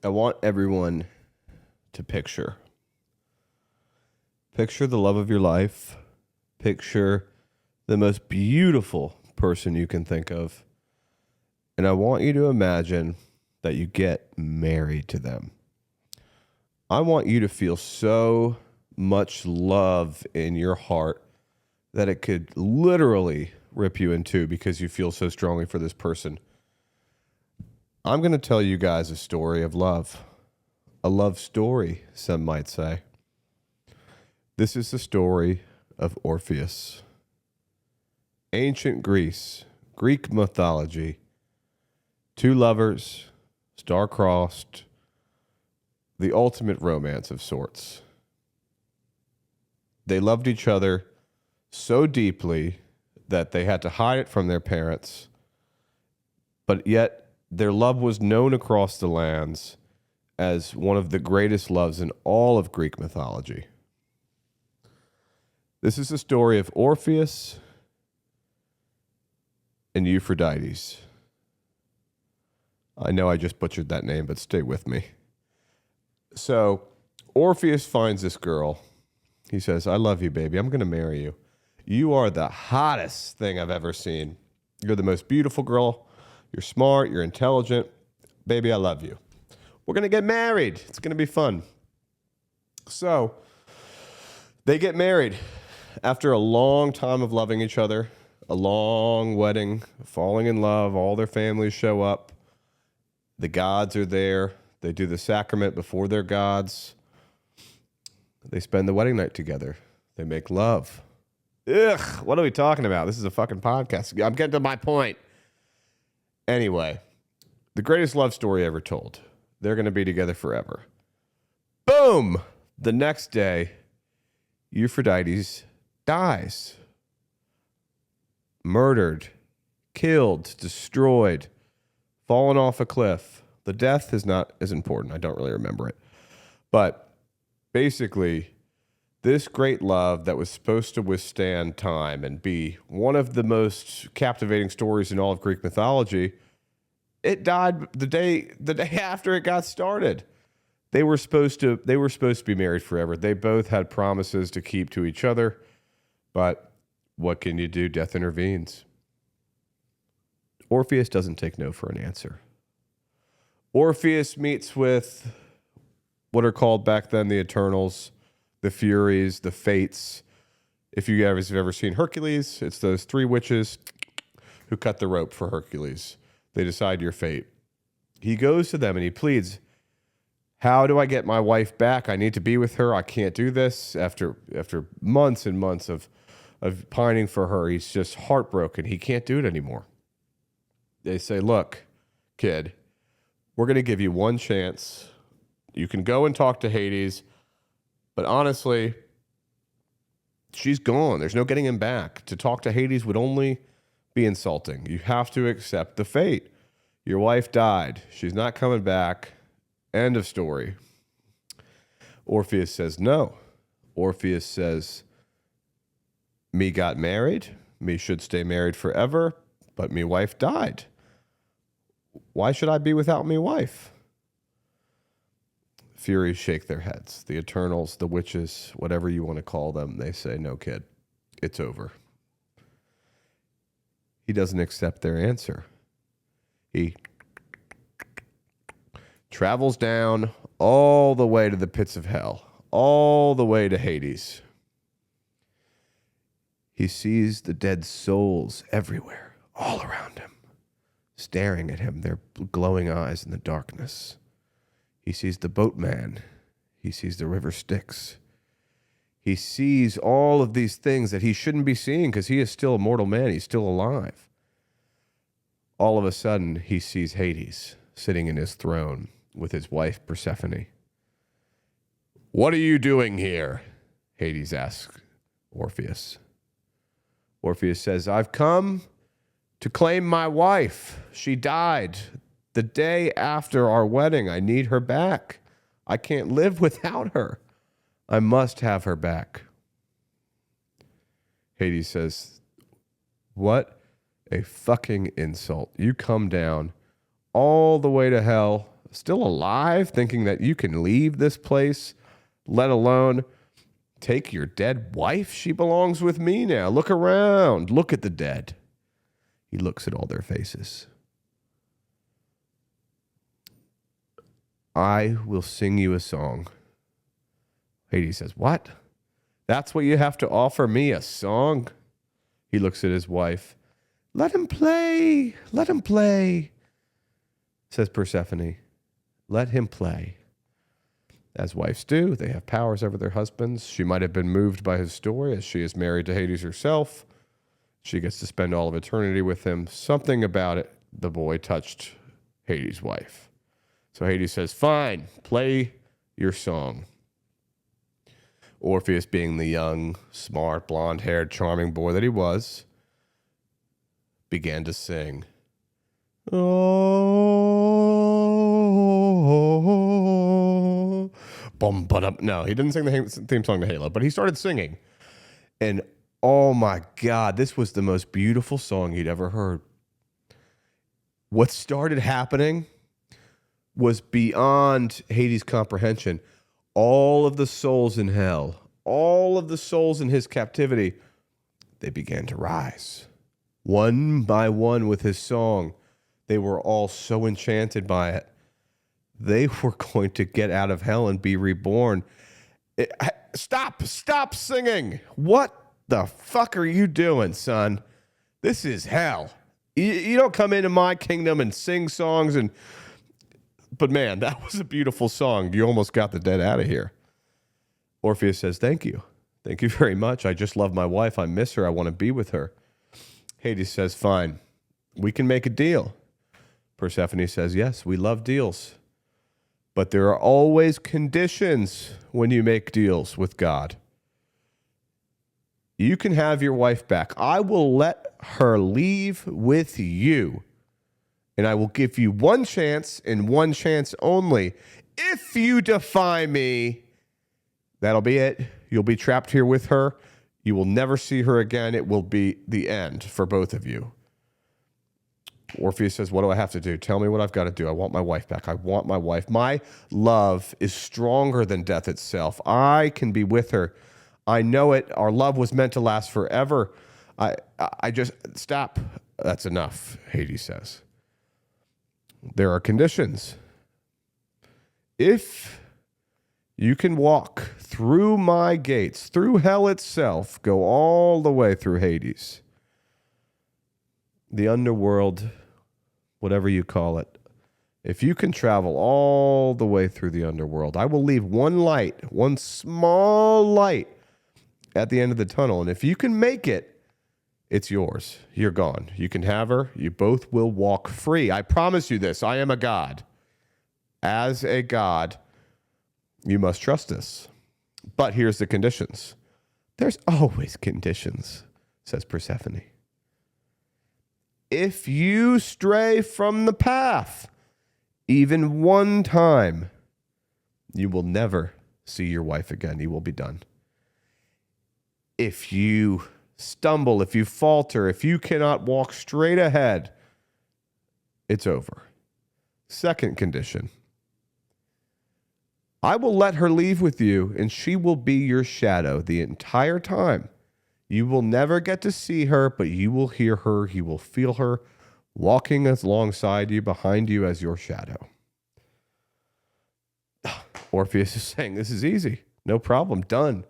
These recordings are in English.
I want everyone to picture the love of your life. Picture the most beautiful person you can think of. And I want you to imagine that you get married to them. I want you to feel so much love in your heart that it could literally rip you in two because you feel so strongly for this person. I'm going to tell you guys a story of love. A love story, some might say. This is the story of Orpheus. Ancient Greece, Greek mythology. Two lovers, star-crossed, the ultimate romance of sorts. They loved each other so deeply that they had to hide it from their parents, but yet their love was known across the lands as one of the greatest loves in all of Greek mythology. This is the story of Orpheus and Euphrodite. I know I just butchered that name, but stay with me. So Orpheus finds this girl. He says, I love you, baby. I'm going to marry you. You are the hottest thing I've ever seen. You're the most beautiful girl. You're smart. You're intelligent. Baby, I love you. We're going to get married. It's going to be fun. So they get married after a long time of loving each other, a long wedding, falling in love. All their families show up. The gods are there. They do the sacrament before their gods. They spend the wedding night together. They make love. Ugh, what are we talking about? This is a fucking podcast. I'm getting to my point. Anyway, the greatest love story ever told. They're going to be together forever. Boom! The next day, Euphrodite dies. Murdered, killed, destroyed, fallen off a cliff. The death is not as important. I don't really remember it. But basically, this great love that was supposed to withstand time and be one of the most captivating stories in all of Greek mythology, it died the day after it got started. They were supposed to be married forever. They both had promises to keep to each other, but what can you do? Death intervenes. Orpheus doesn't take no for an answer. Orpheus meets with what are called back then the Eternals, the Furies, the Fates. If you guys have ever seen Hercules, it's those three witches who cut the rope for Hercules. They decide your fate. He goes to them and he pleads, how do I get my wife back? I need to be with her. I can't do this. After months and months of pining for her, he's just heartbroken. He can't do it anymore. They say, look, kid, we're going to give you one chance. You can go and talk to Hades, but honestly, she's gone. There's no getting him back. To talk to Hades would only be insulting. You have to accept the fate. Your wife died. She's not coming back. End of story. Orpheus says no. Orpheus says, me got married. Me should stay married forever, but me wife died. Why should I be without me wife? Furies shake their heads. The Eternals, the witches, whatever you want to call them, they say, no, kid, it's over. He doesn't accept their answer. He travels down all the way to the pits of hell, all the way to Hades. He sees the dead souls everywhere, all around him, staring at him, their glowing eyes in the darkness. He sees the boatman. He sees the river Styx. He sees all of these things that he shouldn't be seeing because he is still a mortal man. He's still alive. All of a sudden, he sees Hades sitting in his throne with his wife Persephone. What are you doing here? Hades asks Orpheus. Orpheus says, I've come to claim my wife. She died the day after our wedding. I need her back. I can't live without her. I must have her back. Hades says, what a fucking insult. You come down all the way to hell, still alive, thinking that you can leave this place, let alone take your dead wife? She belongs with me now. Look around. Look at the dead. He looks at all their faces. I will sing you a song. Hades says, what? That's what you have to offer me, a song? He looks at his wife. Let him play. Let him play, says Persephone. Let him play. As wives do, they have powers over their husbands. She might have been moved by his story, as she is married to Hades herself. She gets to spend all of eternity with him. Something about it, the boy touched Hades' wife. So Hades says, fine, play your song. Orpheus, being the young, smart, blonde-haired, charming boy that he was, began to sing. Oh, bum, ba-dum. No, he didn't sing the theme song to Halo, but he started singing. And oh my God, this was the most beautiful song he'd ever heard. What started happening was beyond Hades' comprehension. All of the souls in hell, all of the souls in his captivity, they began to rise. One by one with his song, they were all so enchanted by it. They were going to get out of hell and be reborn. Stop singing. What the fuck are you doing, son? This is hell. You don't come into my kingdom and sing songs and... But man, that was a beautiful song. You almost got the dead out of here. Orpheus says, thank you. Thank you very much. I just love my wife. I miss her. I want to be with her. Hades says, fine. We can make a deal. Persephone says, yes, we love deals. But there are always conditions when you make deals with God. You can have your wife back. I will let her leave with you. And I will give you one chance and one chance only. If you defy me, that'll be it. You'll be trapped here with her. You will never see her again. It will be the end for both of you. Orpheus says, what do I have to do? Tell me what I've got to do. I want my wife back. I want my wife. My love is stronger than death itself. I can be with her. I know it. Our love was meant to last forever. I just, stop. That's enough, Hades says. There are conditions. If you can walk through my gates, through hell itself, go all the way through Hades, the underworld, whatever you call it, if you can travel all the way through the underworld, I will leave one light, one small light at the end of the tunnel. And if you can make it, it's yours. You're gone. You can have her. You both will walk free. I promise you this. I am a god. As a god, you must trust this. But here's the conditions. There's always conditions, says Persephone. If you stray from the path, even one time, you will never see your wife again. You will be done. If you stumble, if you falter, if you cannot walk straight ahead, it's over. Second condition. I will let her leave with you, and she will be your shadow the entire time. You will never get to see her, but you will hear her, you will feel her walking alongside you, behind you as your shadow. Orpheus is saying, this is easy. No problem. Done.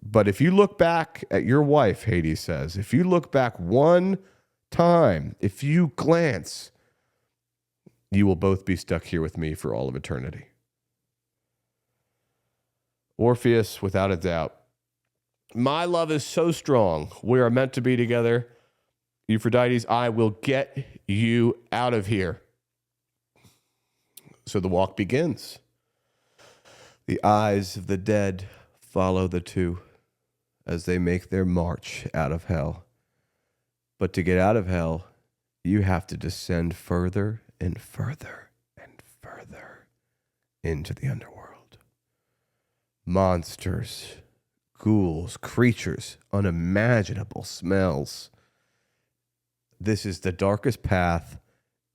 But if you look back at your wife, Hades says, if you look back one time, if you glance, you will both be stuck here with me for all of eternity. Orpheus, without a doubt, my love is so strong. We are meant to be together. Euphrodite, I will get you out of here. So the walk begins. The eyes of the dead follow the two as they make their march out of hell. But to get out of hell, you have to descend further and further and further into the underworld. Monsters, ghouls, creatures, unimaginable smells. This is the darkest path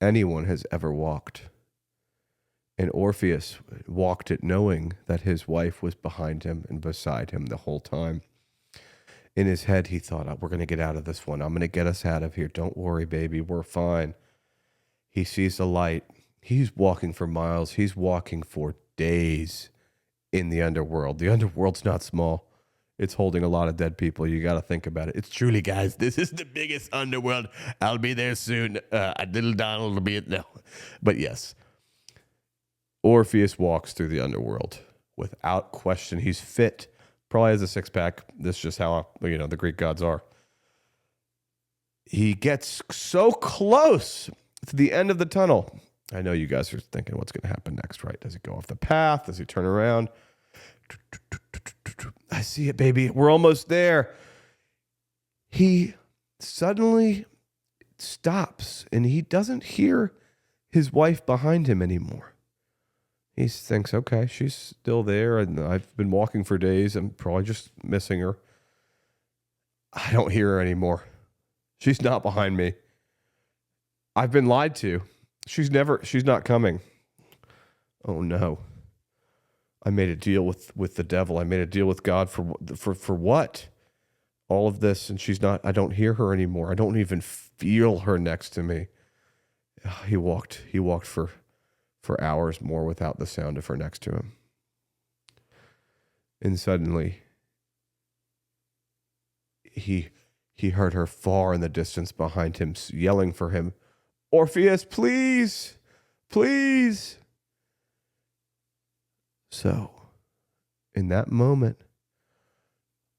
anyone has ever walked. And Orpheus walked it knowing that his wife was behind him and beside him the whole time. In his head, he thought, we're going to get out of this one. I'm going to get us out of here. Don't worry, baby. We're fine. He sees the light. He's walking for miles. He's walking for days in the underworld. The underworld's not small. It's holding a lot of dead people. You got to think about it. It's truly, guys, this is the biggest underworld. I'll be there soon. Little Donald will be it now. But yes, Orpheus walks through the underworld without question. He's fit. Probably has a six-pack. This is just how, the Greek gods are. He gets so close to the end of the tunnel. I know you guys are thinking what's going to happen next, right? Does he go off the path? Does he turn around? I see it, baby. We're almost there. He suddenly stops, and he doesn't hear his wife behind him anymore. He thinks, okay, she's still there, and I've been walking for days. I'm probably just missing her. I don't hear her anymore. She's not behind me. I've been lied to. She's not coming. Oh no. I made a deal with the devil. I made a deal with God for what? All of this, and she's not. I don't hear her anymore. I don't even feel her next to me. He walked for hours more without the sound of her next to him. And suddenly, he heard her far in the distance behind him, yelling for him, Orpheus, please, please. So, in that moment,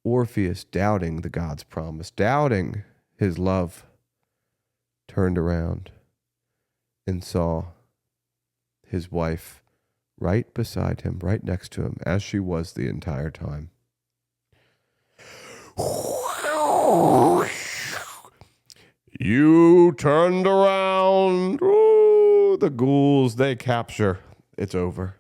Orpheus, doubting the God's promise, doubting his love, turned around and saw his wife right beside him, right next to him, as she was the entire time. You turned around. Ooh, the ghouls, they capture. It's over.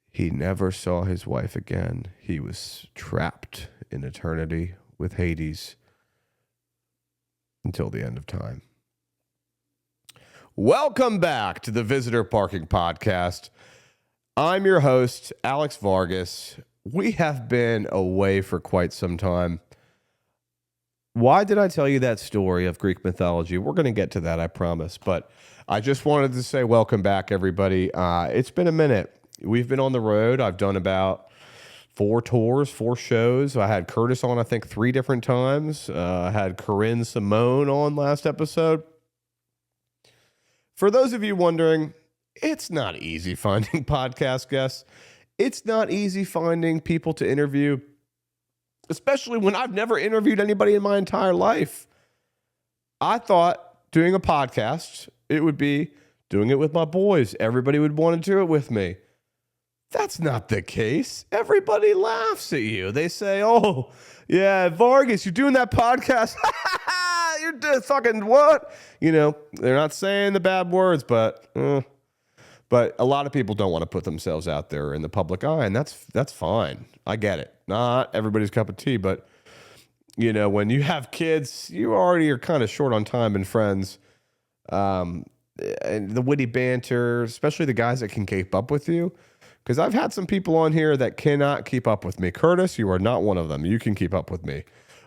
He never saw his wife again. He was trapped in eternity with Hades until the end of time. Welcome back to the Visitor Parking Podcast. I'm your host, Alex Vargas. We have been away for quite some time. Why did I tell you that story of Greek mythology? We're going to get to that, I promise. But I just wanted to say welcome back, everybody. It's been a minute. We've been on the road. I've done about 4 tours, 4 shows. I had Curtis on, I think, 3 different times. I had Corinne Simone on last episode. For those of you wondering, it's not easy finding podcast guests. It's not easy finding people to interview, especially when I've never interviewed anybody in my entire life. I thought doing a podcast, it would be doing it with my boys. Everybody would want to do it with me. That's not the case. Everybody laughs at you. They say, oh, yeah, Vargas, you're doing that podcast? You're doing fucking what? They're not saying the bad words, but a lot of people don't want to put themselves out there in the public eye, and that's fine. I get it. Not everybody's cup of tea, but, when you have kids, you already are kind of short on time and friends. And the witty banter, especially the guys that can keep up with you. Because I've had some people on here that cannot keep up with me. Curtis, you are not one of them. You can keep up with me.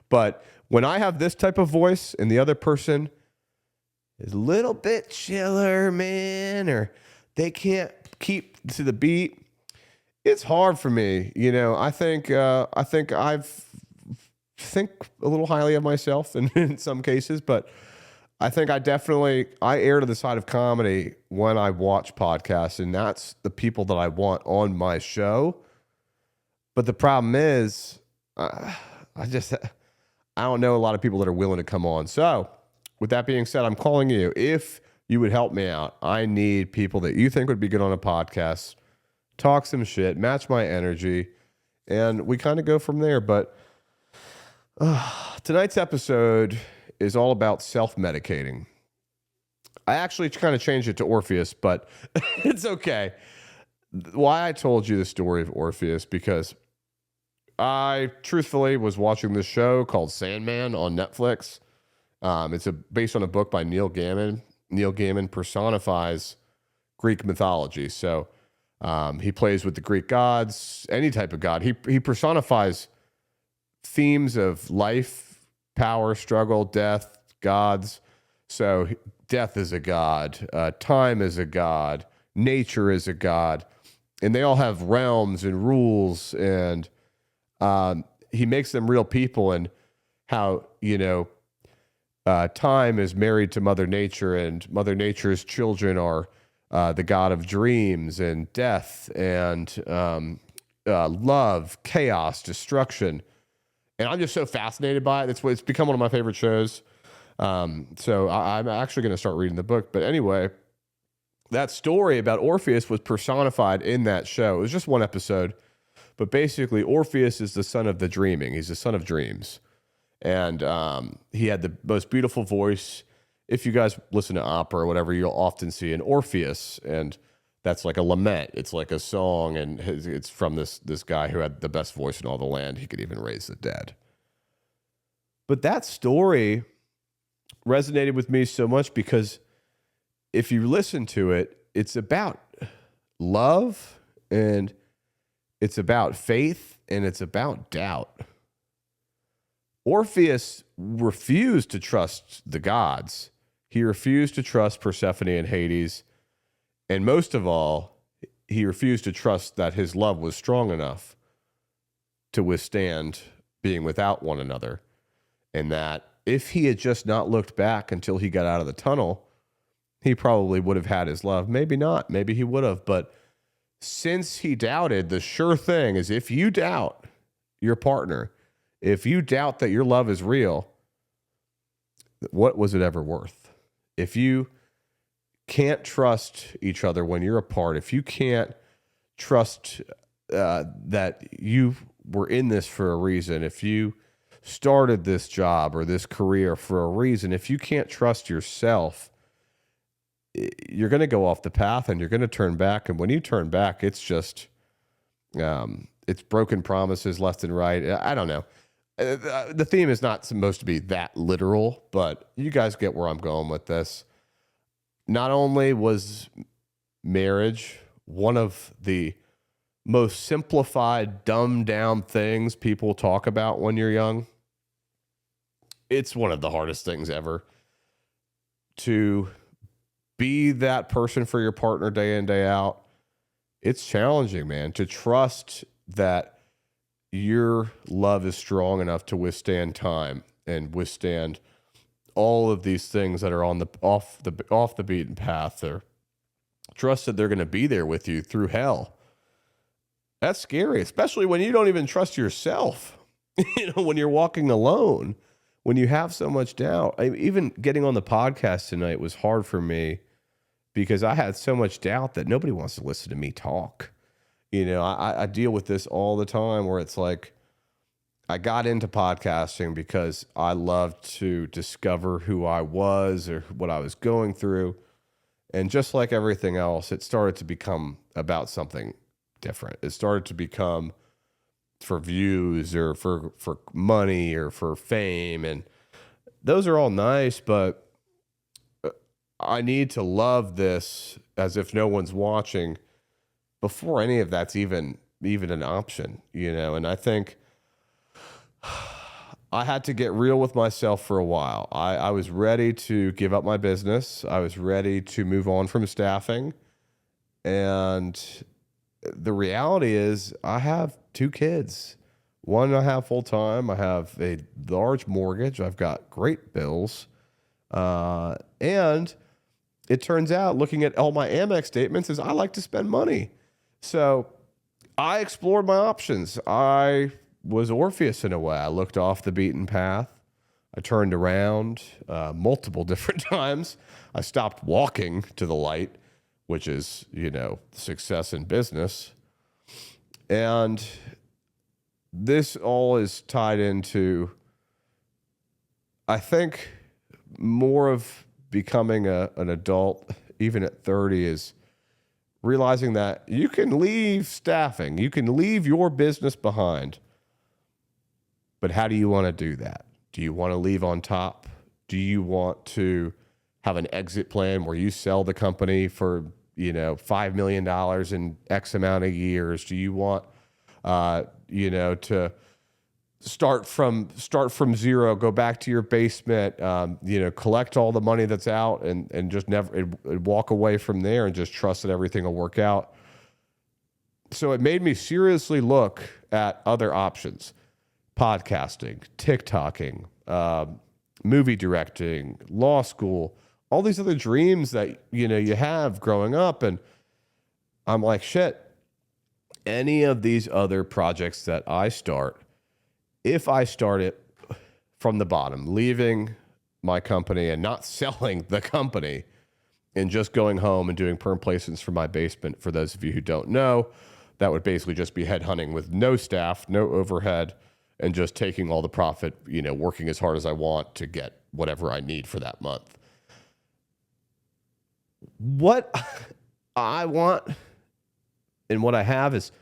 But when I have this type of voice and the other person is a little bit chiller, man, or they can't keep to the beat, it's hard for me. I think I think a little highly of myself in some cases, but I think I err to the side of comedy when I watch podcasts, and that's the people that I want on my show. But the problem is, I don't know a lot of people that are willing to come on. So with that being said, I'm calling you. If you would help me out, I need people that you think would be good on a podcast, talk some shit, match my energy, and we kind of go from there. But tonight's episode is all about self-medicating. I actually kind of changed it to Orpheus, but it's okay. Why I told you the story of Orpheus, because I truthfully was watching this show called Sandman on Netflix. It's based on a book by Neil Gaiman. Neil Gaiman personifies Greek mythology. So he plays with the Greek gods, any type of god. He personifies themes of life, power, struggle, death, gods. So death is a god, time is a god, nature is a god, and they all have realms and rules, and he makes them real people, and how, time is married to Mother Nature, and Mother Nature's children are the god of dreams and death and love, chaos, destruction. And I'm just so fascinated by it. It's become one of my favorite shows. So I'm actually going to start reading the book. But anyway, that story about Orpheus was personified in that show. It was just one episode. But basically, Orpheus is the son of the dreaming. He's the son of dreams. And he had the most beautiful voice. If you guys listen to opera or whatever, you'll often see an Orpheus. And that's like a lament. It's like a song. And it's from this guy who had the best voice in all the land. He could even raise the dead. But that story resonated with me so much because if you listen to it, it's about love, and it's about faith, and it's about doubt. Orpheus refused to trust the gods. He refused to trust Persephone and Hades. And most of all, he refused to trust that his love was strong enough to withstand being without one another. And that if he had just not looked back until he got out of the tunnel, he probably would have had his love. Maybe not. Maybe he would have. But since he doubted, the sure thing is if you doubt your partner, if you doubt that your love is real, what was it ever worth? If you can't trust each other when you're apart, if you can't trust that you were in this for a reason, if you started this job or this career for a reason, if you can't trust yourself, you're going to go off the path and you're going to turn back. And when you turn back, it's just, it's broken promises left and right. I don't know. The theme is not supposed to be that literal, but you guys get where I'm going with this. Not only was marriage one of the most simplified, dumbed down things people talk about when you're young, it's one of the hardest things ever. To be that person for your partner day in, day out, it's challenging, man. To trust that your love is strong enough to withstand time and withstand all of these things that are on the off the beaten path, or trust that they're going to be there with you through hell. That's scary, especially when you don't even trust yourself. When you're walking alone, when you have so much doubt. Even getting on the podcast tonight was hard for me because I had so much doubt that nobody wants to listen to me talk. I deal with this all the time where it's like, I got into podcasting because I loved to discover who I was or what I was going through. And just like everything else, it started to become about something different. It started to become for views or for money or for fame. And those are all nice, but I need to love this as if no one's watching before any of that's even an option, And I think I had to get real with myself for a while. I was ready to give up my business. I was ready to move on from staffing. And the reality is I have 2 kids. One I have full time. I have a large mortgage. I've got great bills. And it turns out, looking at all my Amex statements, is I like to spend money. So I explored my options. I was Orpheus in a way. I looked off the beaten path. I turned around multiple different times. I stopped walking to the light, which is, success in business. And this all is tied into, I think, more of becoming an adult, even at 30, is realizing that you can leave staffing. You can leave your business behind. But how do you want to do that? Do you want to leave on top? Do you want to have an exit plan where you sell the company for $5 million in X amount of years? Do you want, to start from zero, go back to your basement, collect all the money that's out and just never walk away from there and just trust that everything will work out? So it made me seriously look at other options: podcasting, TikToking, movie directing, law school, all these other dreams that, you have growing up. And I'm like, shit, any of these other projects that I start, if I start it from the bottom, leaving my company and not selling the company and just going home and doing perm placements from my basement, for those of you who don't know, that would basically just be headhunting with no staff, no overhead, and just taking all the profit, working as hard as I want to get whatever I need for that month. What I want and what I have is,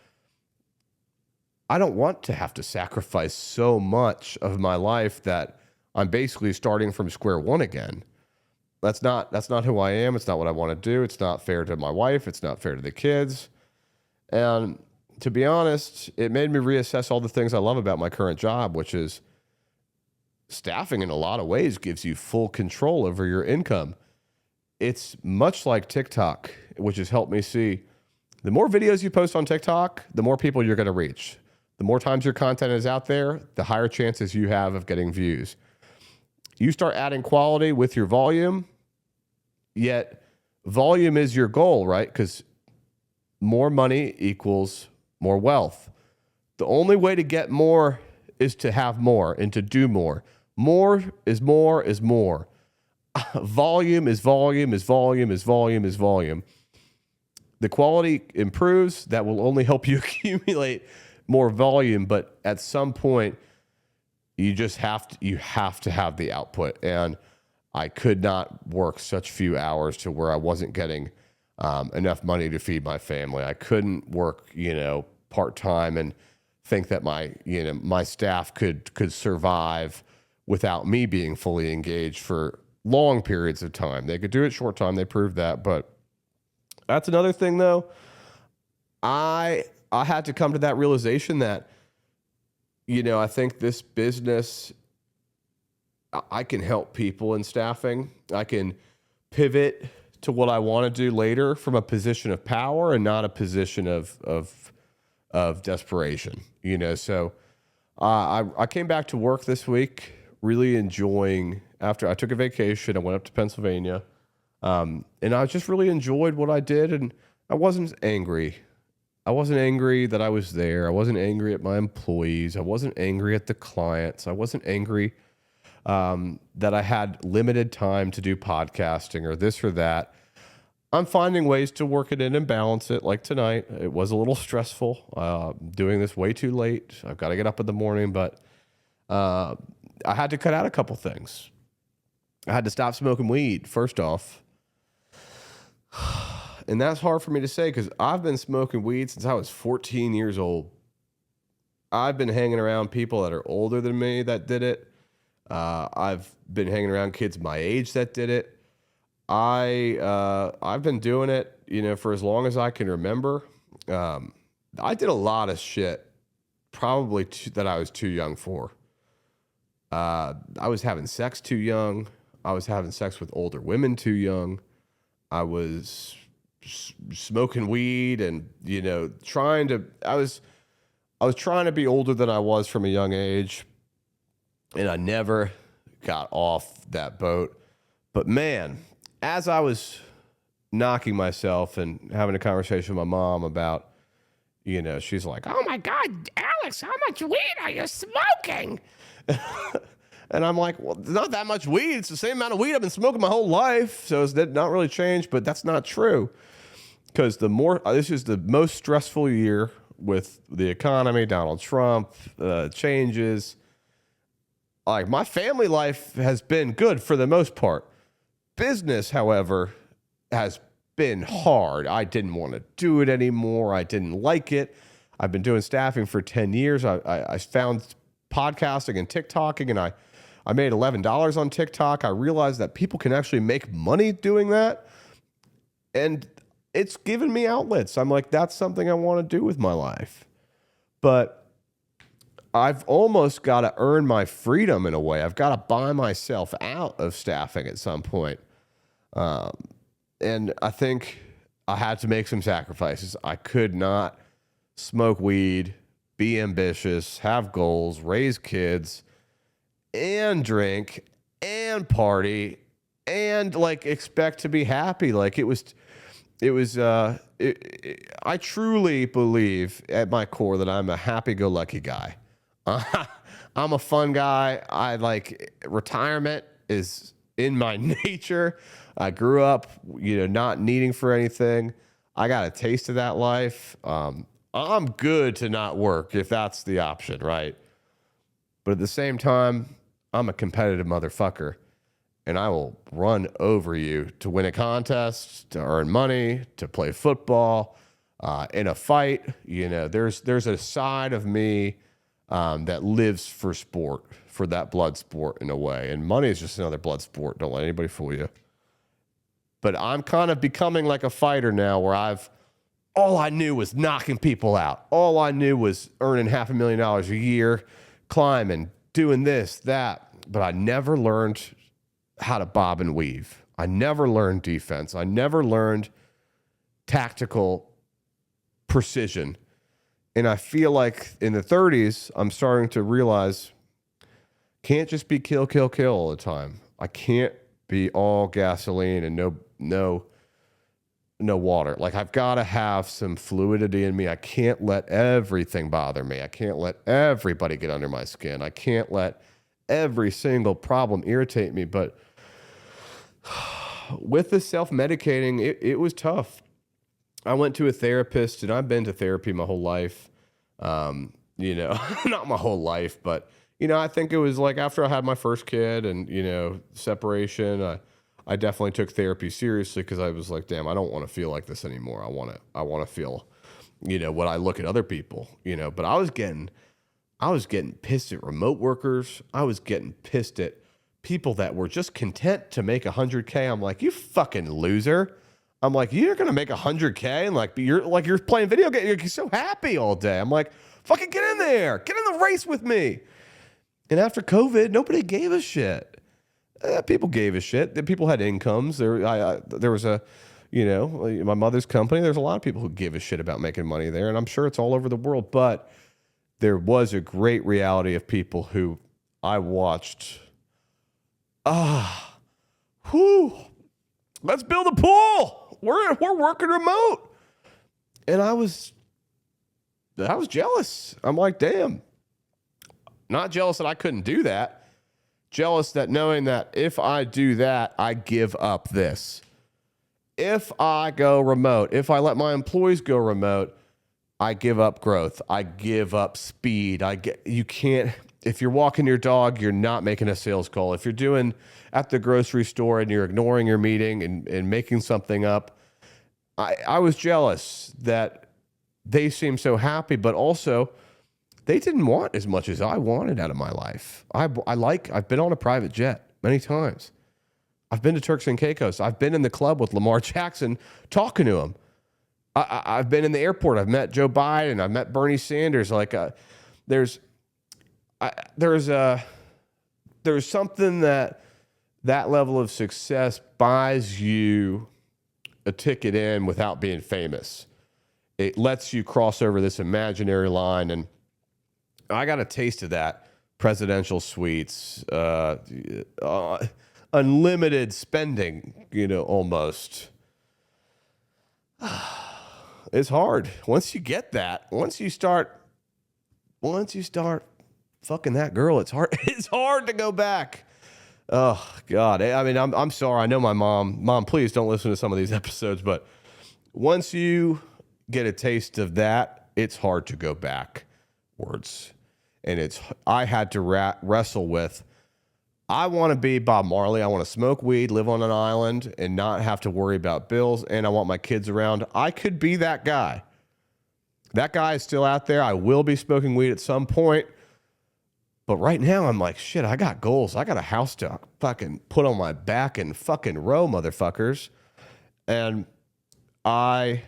I don't want to have to sacrifice so much of my life that I'm basically starting from square one again. That's not who I am. It's not what I want to do. It's not fair to my wife. It's not fair to the kids. And to be honest, it made me reassess all the things I love about my current job, which is staffing in a lot of ways gives you full control over your income. It's much like TikTok, which has helped me see the more videos you post on TikTok, the more people you're going to reach. The more times your content is out there, the higher chances you have of getting views. You start adding quality with your volume, yet volume is your goal, right? Because more money equals more wealth. The only way to get more is to have more and to do more. More is more is more. Volume is volume is volume is volume is volume. The quality improves. That will only help you accumulate more volume, but at some point you have to have the output. And I could not work such few hours to where I wasn't getting enough money to feed my family. I couldn't work, part-time and think that my staff could survive without me being fully engaged for long periods of time. They could do it short time. They proved that. But that's another thing, though. I had to come to that realization that, I think this business, I can help people in staffing. I can pivot to what I want to do later from a position of power and not a position of desperation. So I came back to work this week, really enjoying. After I took a vacation, I went up to Pennsylvania, and I just really enjoyed what I did, and I wasn't angry. I wasn't angry that I was there. I wasn't angry at my employees. I wasn't angry at the clients. I wasn't angry that I had limited time to do podcasting or this or that. I'm finding ways to work it in and balance it. Like tonight, it was a little stressful doing this way too late. I've got to get up in the morning, but I had to cut out a couple things. I had to stop smoking weed, first off. And that's hard for me to say because I've been smoking weed since I was 14 years old. I've been hanging around people that are older than me that did it. I've been hanging around kids my age that did it. I've been doing it, for as long as I can remember. I did a lot of shit, probably that I was too young for. I was having sex too young. I was having sex with older women too young. I was smoking weed and, I was trying to be older than I was from a young age, and I never got off that boat. But man, as I was knocking myself and having a conversation with my mom about, she's like, "Oh my God, Alex, how much weed are you smoking?" And I'm like, well, not that much weed. It's the same amount of weed I've been smoking my whole life. So it's not really changed, but that's not true. Because this is the most stressful year with the economy, Donald Trump, changes. Like, my family life has been good for the most part. Business, however, has been hard. I didn't want to do it anymore. I didn't like it. I've been doing staffing for 10 years. I found podcasting and TikToking, and I made $11 on TikTok. I realized that people can actually make money doing that. And it's given me outlets. I'm like, that's something I want to do with my life. But I've almost got to earn my freedom in a way. I've got to buy myself out of staffing at some point. And I think I had to make some sacrifices. I could not smoke weed, be ambitious, have goals, raise kids, and drink, and party, and like expect to be happy. Like I truly believe at my core that I'm a happy-go-lucky guy. I'm a fun guy. I like retirement is in my nature. I grew up, not needing for anything. I got a taste of that life. I'm good to not work if that's the option, right? But at the same time, I'm a competitive motherfucker, and I will run over you to win a contest, to earn money, to play football, in a fight. There's a side of me that lives for sport, for that blood sport in a way. And money is just another blood sport. Don't let anybody fool you. But I'm kind of becoming like a fighter now where all I knew was knocking people out. All I knew was earning $500,000 a year, climbing, doing this, that. But I never learned how to bob and weave. I never learned defense. I never learned tactical precision. And I feel like in the 30s, I'm starting to realize can't just be kill, kill, kill all the time. I can't be all gasoline and no water. Like I've got to have some fluidity in me. I can't let everything bother me. I can't let everybody get under my skin. I can't let every single problem irritate me. But with the self-medicating, it was tough. I went to a therapist, and I've been to therapy my whole life. Not my whole life, but, I think it was like after I had my first kid and, separation, I definitely took therapy seriously because I was like, damn, I don't want to feel like this anymore. I want to feel, what I look at other people, but I was getting pissed at remote workers. I was getting pissed at people that were just content to make $100K. I'm like, you fucking loser. I'm like, you're going to make $100K and you're playing video games. You're so happy all day. I'm like, fucking get in there. Get in the race with me. And after COVID, nobody gave a shit. People gave a shit. People had incomes. There was my mother's company. There's a lot of people who give a shit about making money there. And I'm sure it's all over the world. But there was a great reality of people who I watched. Let's build a pool. We're working remote. And I was jealous. I'm like, damn. Not jealous that I couldn't do that. Jealous that knowing that if I do that, I give up this. If I go remote, if I let my employees go remote, I give up growth. I give up speed. You can't, if you're walking your dog, you're not making a sales call. If you're doing at the grocery store and you're ignoring your meeting and making something up, I was jealous that they seemed so happy, but also they didn't want as much as I wanted out of my life. I've been on a private jet many times. I've been to Turks and Caicos. I've been in the club with Lamar Jackson talking to him. I've been in the airport. I've met Joe Biden. I've met Bernie Sanders. There's something that level of success buys you a ticket in without being famous. It lets you cross over this imaginary line, and I got a taste of that. Presidential suites, unlimited spending, almost. It's hard. Once you get that, once you start fucking that girl, it's hard to go back. Oh God. I mean, I'm sorry. I know my mom, please don't listen to some of these episodes, but once you get a taste of that, it's hard to go backwards. And I had to wrestle with, I want to be Bob Marley. I want to smoke weed, live on an island, and not have to worry about bills. And I want my kids around. I could be that guy. That guy is still out there. I will be smoking weed at some point. But right now, I'm like, shit, I got goals. I got a house to fucking put on my back and fucking row, motherfuckers. And I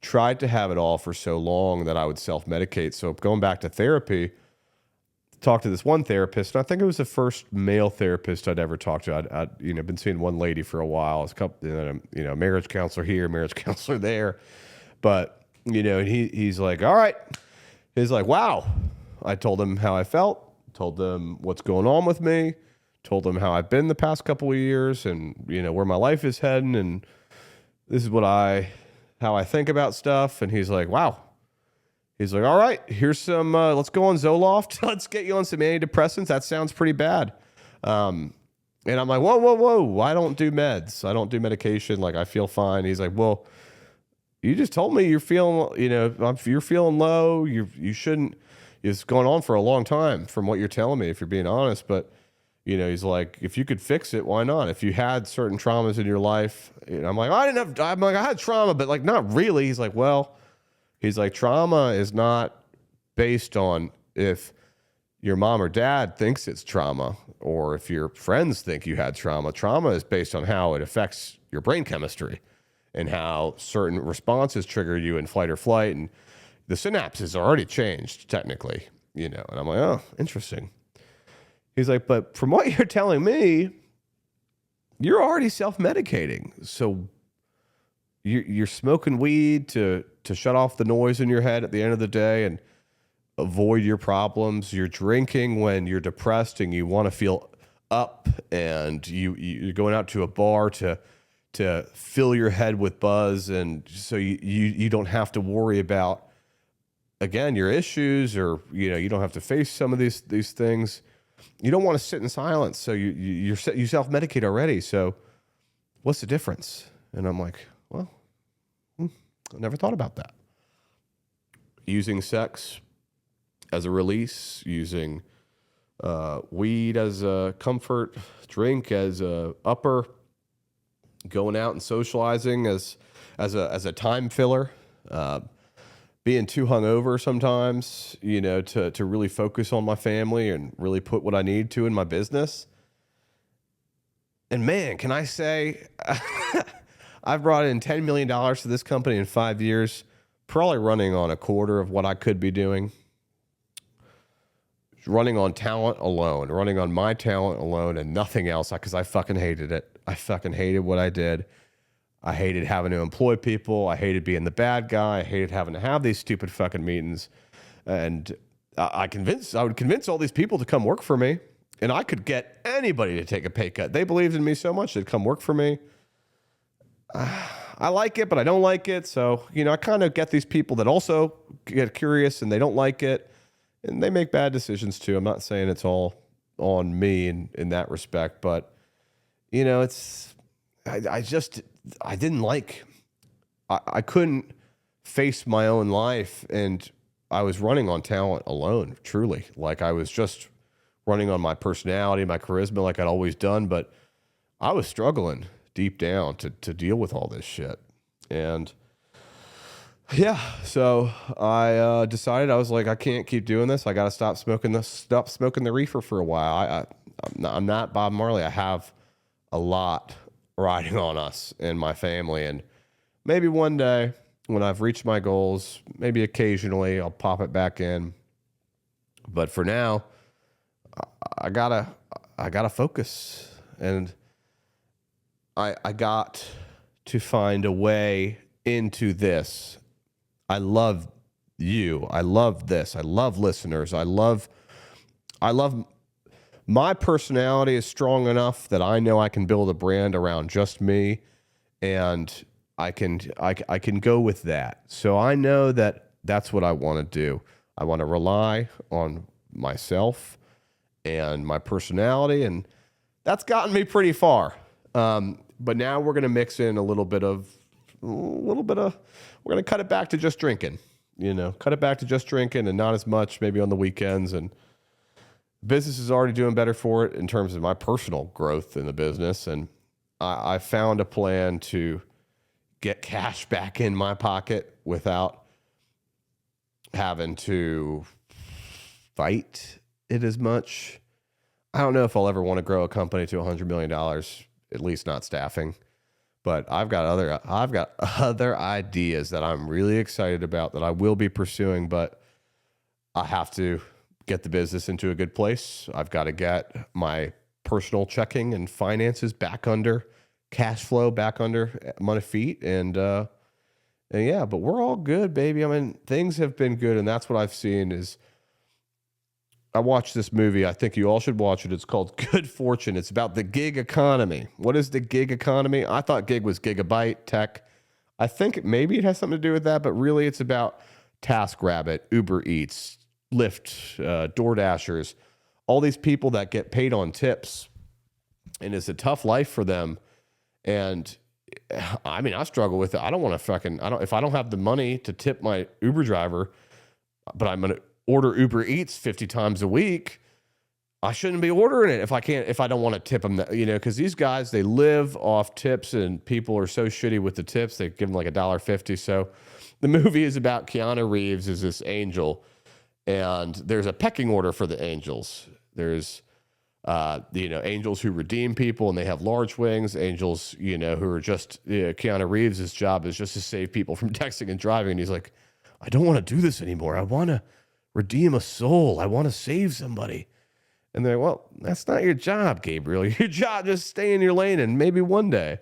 tried to have it all for so long that I would self-medicate. So going back to therapy, talked to this one therapist, and I think it was the first male therapist I'd ever talked to. I'd been seeing one lady for a while. It's a couple, marriage counselor here, marriage counselor there. But, and he's like, all right. He's like, wow. I told him how I felt, told them what's going on with me, told them how I've been the past couple of years and, where my life is heading. And this is how I think about stuff. And he's like, wow. He's like, all right, here's some, let's go on Zoloft. Let's get you on some antidepressants. That sounds pretty bad. And I'm like, whoa. I don't do meds. I don't do medication. Like, I feel fine. He's like, well, you just told me you're feeling, you're feeling low. You shouldn't, it's going on for a long time from what you're telling me, if you're being honest. But, he's like, if you could fix it, why not? If you had certain traumas in your life, I'm like, I had trauma, but like, not really. He's like, well, trauma is not based on if your mom or dad thinks it's trauma or if your friends think you had trauma. Trauma is based on how it affects your brain chemistry and how certain responses trigger you in fight or flight. And the synapses are already changed technically, and I'm like, oh, interesting. He's like, but from what you're telling me, you're already self-medicating. So you're smoking weed to shut off the noise in your head at the end of the day and avoid your problems. You're drinking when you're depressed and you want to feel up, and you're going out to a bar to fill your head with buzz, and so you don't have to worry about, again, your issues, or you don't have to face some of these things. You don't want to sit in silence, so you self-medicate already. So what's the difference? And I'm like, well, I never thought about that. Using sex as a release, using weed as a comfort, drink as a upper, going out and socializing as a time filler, being too hungover sometimes, to really focus on my family and really put what I need to in my business. And man, can I say, I've brought in $10 million to this company in 5 years, probably running on a quarter of what I could be doing. Running on talent alone, running on my talent alone and nothing else, because I fucking hated it. I fucking hated what I did. I hated having to employ people. I hated being the bad guy. I hated having to have these stupid fucking meetings. And I would convince all these people to come work for me, and I could get anybody to take a pay cut. They believed in me so much they'd come work for me. I like it, but I don't like it. So, I kind of get these people that also get curious and they don't like it, and they make bad decisions too. I'm not saying it's all on me in that respect, but I didn't like, I couldn't face my own life, and I was running on talent alone, truly. Like, I was just running on my personality, my charisma, like I'd always done, but I was struggling deep down to deal with all this shit. And yeah, so I decided, I was like, I can't keep doing this. I got to stop smoking the reefer for a while. I'm not Bob Marley. I have a lot riding on us and my family, and maybe one day when I've reached my goals, maybe occasionally I'll pop it back in. But for now, I gotta focus, and I got to find a way into this. I love you. I love this. I love listeners. I love my personality is strong enough that I know I can build a brand around just me, and I can go with that. So I know that that's what I want to do. I want to rely on myself and my personality, and that's gotten me pretty far. But now we're going to mix in a little bit of, we're going to cut it back to just drinking, cut it back to just drinking and not as much maybe on the weekends. And business is already doing better for it in terms of my personal growth in the business. And I found a plan to get cash back in my pocket without having to fight it as much. I don't know if I'll ever want to grow a company to $100 million, at least not staffing. But I've got other ideas that I'm really excited about that I will be pursuing, but I have to get the business into a good place. I've got to get my personal checking and finances back under cash flow, back under my feet. And yeah, but we're all good, baby. I mean, things have been good. And that's what I've seen is I watched this movie. I think you all should watch it. It's called Good Fortune. It's about the gig economy. What is the gig economy? I thought gig was gigabyte tech. I think maybe it has something to do with that, but really it's about TaskRabbit, Uber Eats, Lyft, DoorDashers, all these people that get paid on tips. And it's a tough life for them. And I mean, I struggle with it. I don't want to if I don't have the money to tip my Uber driver, but I'm going to order Uber Eats 50 times a week, I shouldn't be ordering it if I don't want to tip them, because these guys, they live off tips and people are so shitty with the tips. They give them like $1.50. So the movie is about Keanu Reeves as this angel, and there's a pecking order for the angels. There's, angels who redeem people and they have large wings, angels, who are just, Keanu Reeves' job is just to save people from texting and driving. And he's like, I don't want to do this anymore. I want to redeem a soul. I want to save somebody. And they're, well, that's not your job, Gabriel. Your job, just stay in your lane and maybe one day.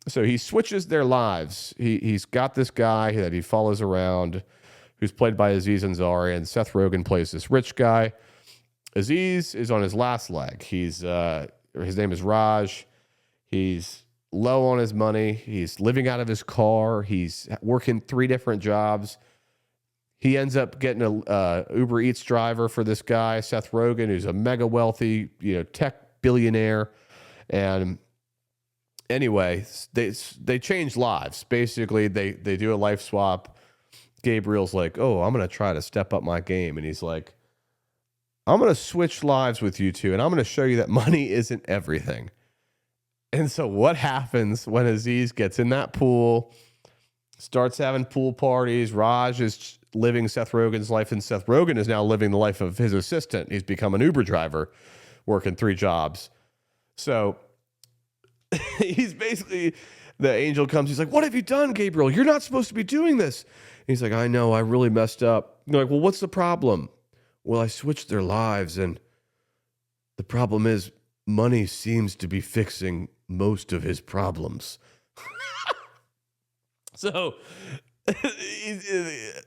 So he switches their lives. He's got this guy that he follows around who's played by Aziz Ansari, and Seth Rogen plays this rich guy. Aziz is on his last leg. His name is Raj. He's low on his money. He's living out of his car. He's working 3 different jobs. He ends up getting a Uber Eats driver for this guy, Seth Rogen, who's a mega wealthy, tech billionaire. And anyway, they change lives. Basically, they do a life swap. Gabriel's like, oh, I'm going to try to step up my game. And he's like, I'm going to switch lives with you two, and I'm going to show you that money isn't everything. And so what happens when Aziz gets in that pool, starts having pool parties? Raj is living Seth Rogen's life, and Seth Rogen is now living the life of his assistant. He's become an Uber driver, working 3 jobs. So he's basically, the angel comes, he's like, what have you done, Gabriel? You're not supposed to be doing this. And he's like, I know, I really messed up. They're like, well, what's the problem? Well, I switched their lives, and the problem is money seems to be fixing most of his problems. So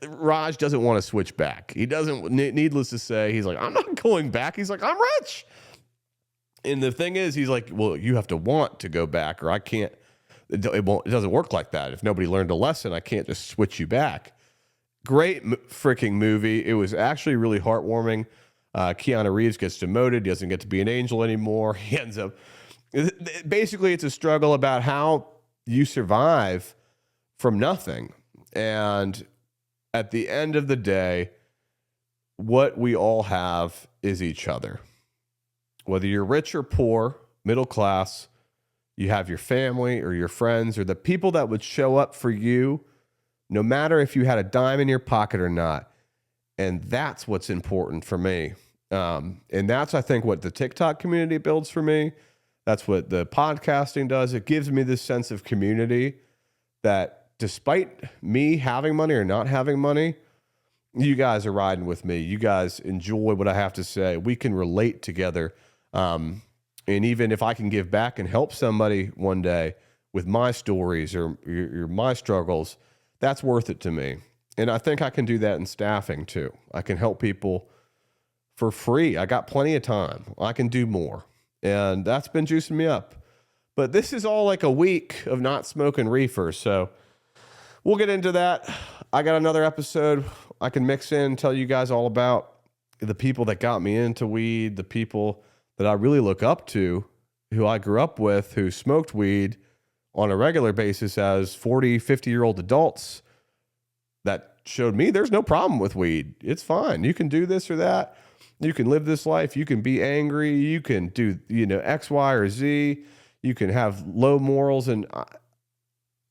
Raj doesn't want to switch back. He doesn't, needless to say, he's like, I'm not going back. He's like, I'm rich. And the thing is, he's like, well, you have to want to go back, or I can't, it doesn't work like that. If nobody learned a lesson, I can't just switch you back. Great freaking movie. It was actually really heartwarming. Keanu Reeves gets demoted. He doesn't get to be an angel anymore. He ends up, basically, it's a struggle about how you survive from nothing. And at the end of the day, what we all have is each other. Whether you're rich or poor, middle class, you have your family or your friends or the people that would show up for you, no matter if you had a dime in your pocket or not. And that's what's important for me. And that's, I think, what the TikTok community builds for me. That's what the podcasting does. It gives me this sense of community that despite me having money or not having money, you guys are riding with me. You guys enjoy what I have to say. We can relate together. And even if I can give back and help somebody one day with my stories or my struggles, that's worth it to me. And I think I can do that in staffing too. I can help people for free. I got plenty of time. I can do more. And that's been juicing me up. But this is all like a week of not smoking reefer. So we'll get into that. I got another episode I can mix in, tell you guys all about the people that got me into weed, the people that I really look up to, who I grew up with, who smoked weed on a regular basis as 40, 50-year-old adults that showed me there's no problem with weed. It's fine. You can do this or that. You can live this life. You can be angry. You can do, X, Y, or Z. You can have low morals. And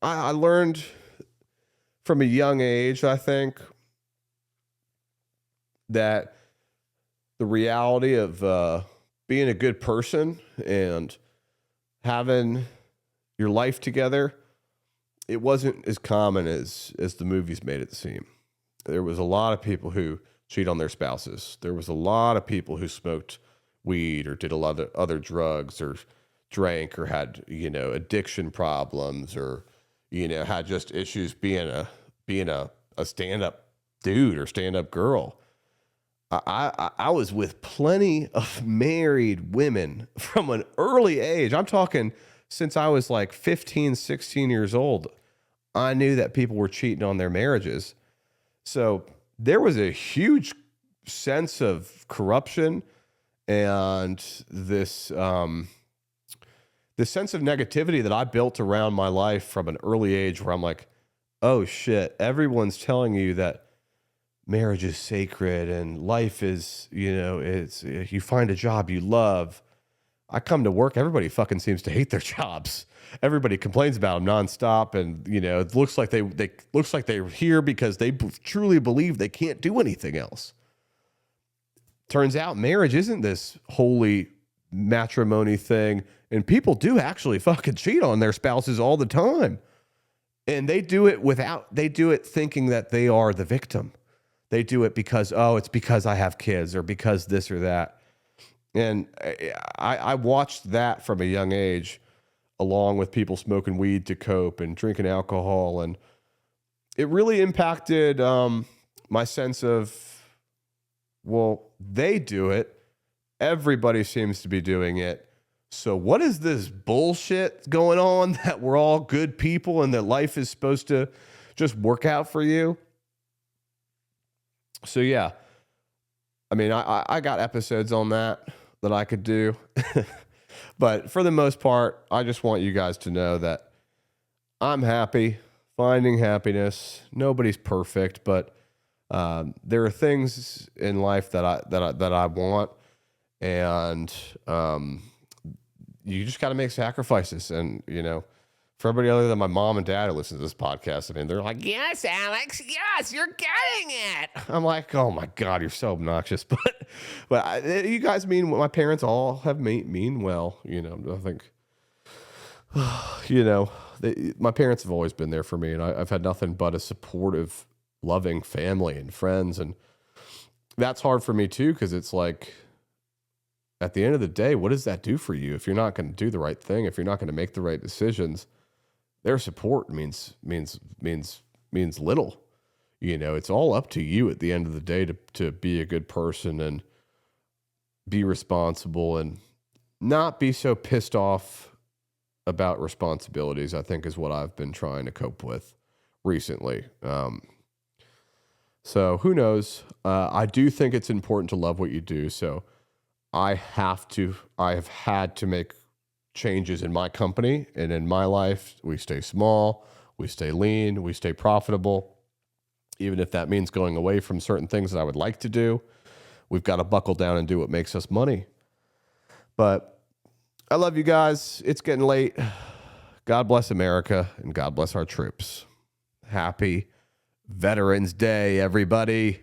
I learned from a young age, I think, that the reality of being a good person and having your life together, it wasn't as common as the movies made it seem. There was a lot of people who cheat on their spouses. There was a lot of people who smoked weed or did a lot of other drugs or drank or had, addiction problems or, had just issues being a stand-up dude or stand-up girl. I was with plenty of married women from an early age. I'm talking since I was like 15, 16 years old. I knew that people were cheating on their marriages. So there was a huge sense of corruption and this sense of negativity that I built around my life from an early age where I'm like, oh shit, everyone's telling you that marriage is sacred and life is, it's, you find a job you love. I come to work, everybody fucking seems to hate their jobs. Everybody complains about them nonstop, and it looks like they're here because they truly believe they can't do anything else. Turns out marriage isn't this holy matrimony thing, and people do actually fucking cheat on their spouses all the time. And they do it thinking that they are the victim. They do it because, it's because I have kids or because this or that. And I watched that from a young age, along with people smoking weed to cope and drinking alcohol. And it really impacted my sense of, well, they do it. Everybody seems to be doing it. So what is this bullshit going on that we're all good people and that life is supposed to just work out for you? So yeah, I mean, I got episodes on that I could do. But for the most part, I just want you guys to know that I'm happy, finding happiness. Nobody's perfect, but there are things in life that I want, and you just got to make sacrifices. And for everybody other than my mom and dad who listen to this podcast, I mean, they're like, "Yes, Alex, yes, you're getting it." I'm like, "Oh my God, you're so obnoxious." But you guys mean what my parents all have mean well. I think, my parents have always been there for me, and I've had nothing but a supportive, loving family and friends. And that's hard for me too, because it's like, at the end of the day, what does that do for you if you're not going to do the right thing, if you're not going to make the right decisions? Their support means little. It's all up to you at the end of the day to be a good person and be responsible and not be so pissed off about responsibilities, I think, is what I've been trying to cope with recently. So who knows? I do think it's important to love what you do. So I have had to make changes in my company and in my life. We stay small, we stay lean, we stay profitable. Even if that means going away from certain things that I would like to do, we've got to buckle down and do what makes us money. But I love you guys. It's getting late. God bless America and God bless our troops. Happy Veterans Day, everybody.